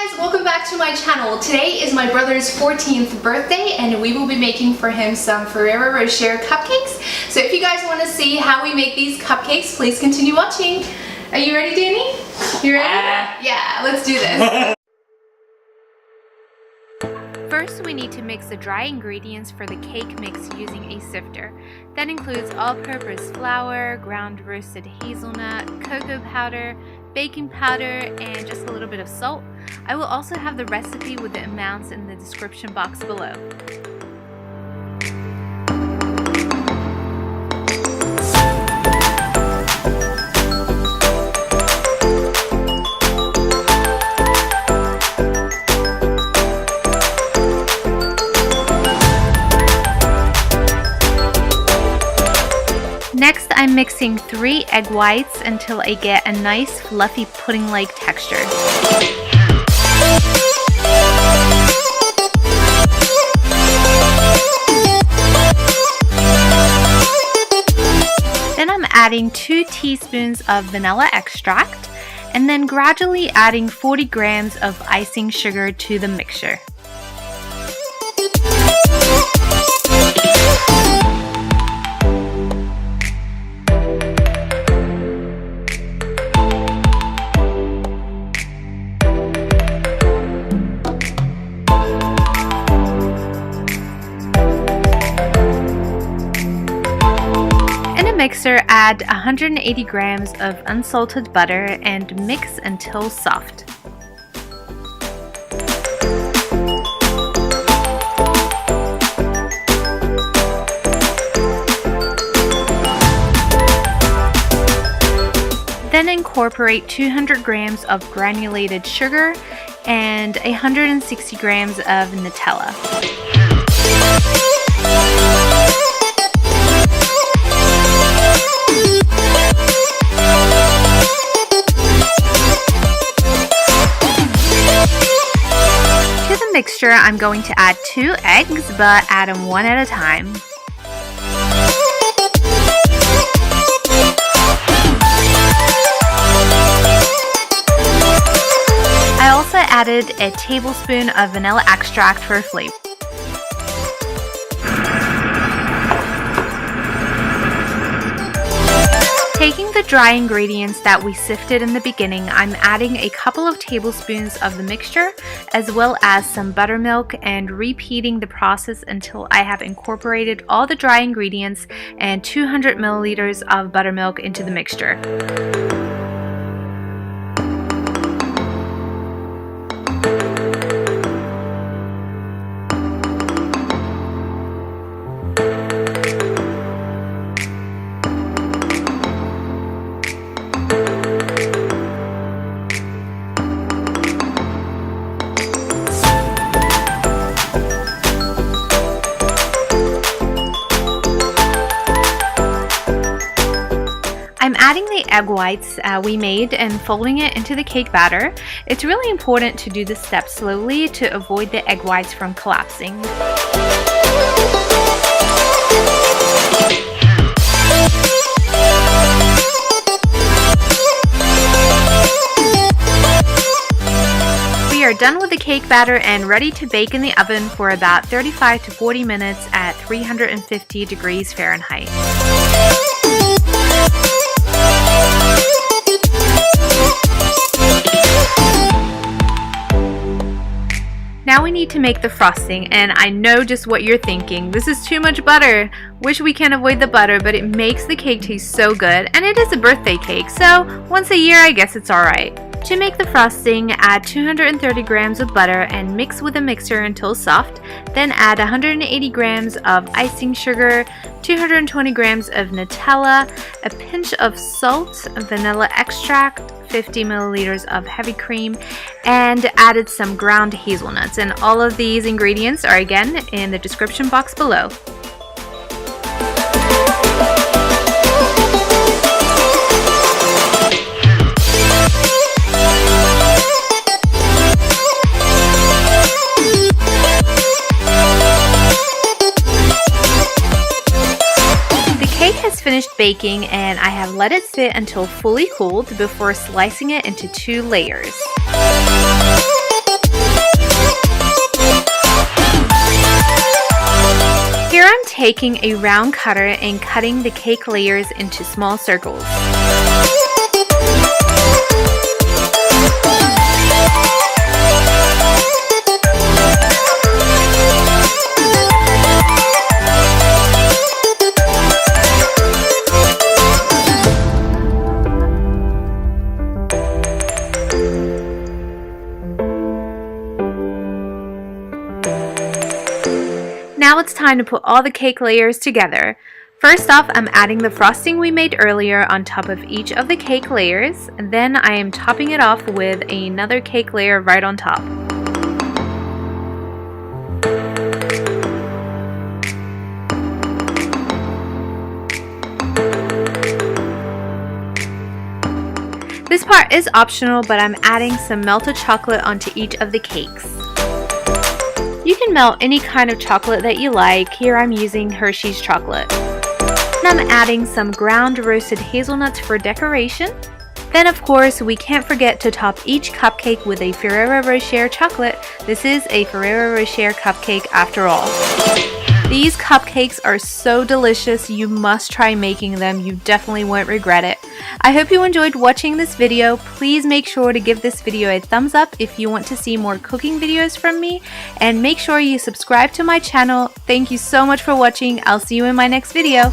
guys, welcome back to my channel. Today is my brother's 14th birthday and we will be making for him some Ferrero Rocher cupcakes. So if you guys want to see how we make these cupcakes, please continue watching. Are you ready, Danny? You ready? Yeah, let's do this. First, we need to mix the dry ingredients for the cake mix using a sifter. That includes all-purpose flour, ground roasted hazelnut, cocoa powder, baking powder, and just a little bit of salt. I will also have the recipe with the amounts in the description box below. Next, I'm mixing 3 egg whites until I get a nice fluffy pudding-like texture. Then I'm adding 2 teaspoons of vanilla extract and then gradually adding 40 grams of icing sugar to the mixture. Mixer, add 180 grams of unsalted butter and mix until soft. Then incorporate 200 grams of granulated sugar and 160 grams of Nutella. Mixture, I'm going to add 2 eggs, but add them one at a time. I also added a tablespoon of vanilla extract for flavor. Taking the dry ingredients that we sifted in the beginning, I'm adding a couple of tablespoons of the mixture as well as some buttermilk and repeating the process until I have incorporated all the dry ingredients and 200 milliliters of buttermilk into the mixture. I'm adding the egg whites we made and folding it into the cake batter. It's really important to do this step slowly to avoid the egg whites from collapsing. We are done with the cake batter and ready to bake in the oven for about 35 to 40 minutes at 350 degrees Fahrenheit. Now we need to make the frosting, and I know just what you're thinking. This is too much butter. Wish we can avoid the butter, but it makes the cake taste so good, and it is a birthday cake, so once a year I guess it's alright. To make the frosting, add 230 grams of butter and mix with a mixer until soft. Then add 180 grams of icing sugar, 220 grams of Nutella, a pinch of salt, vanilla extract, 50 milliliters of heavy cream, and added some ground hazelnuts. And all of these ingredients are again in the description box below. Finished baking and I have let it sit until fully cooled before slicing it into 2 layers. taking a round cutter and cutting the cake layers into small circles. Now it's time to put all the cake layers together. First off, I'm adding the frosting we made earlier on top of each of the cake layers. Then I am topping it off with another cake layer right on top. This part is optional, but I'm adding some melted chocolate onto each of the cakes. You can melt any kind of chocolate that you like. Here I'm using Hershey's chocolate. And I'm adding some ground roasted hazelnuts for decoration. Then of course we can't forget to top each cupcake with a Ferrero Rocher chocolate. This is a Ferrero Rocher cupcake after all. These cupcakes are so delicious, you must try making them, you definitely won't regret it. I hope you enjoyed watching this video. Please make sure to give this video a thumbs up if you want to see more cooking videos from me, and make sure you subscribe to my channel. Thank you so much for watching. I'll see you in my next video.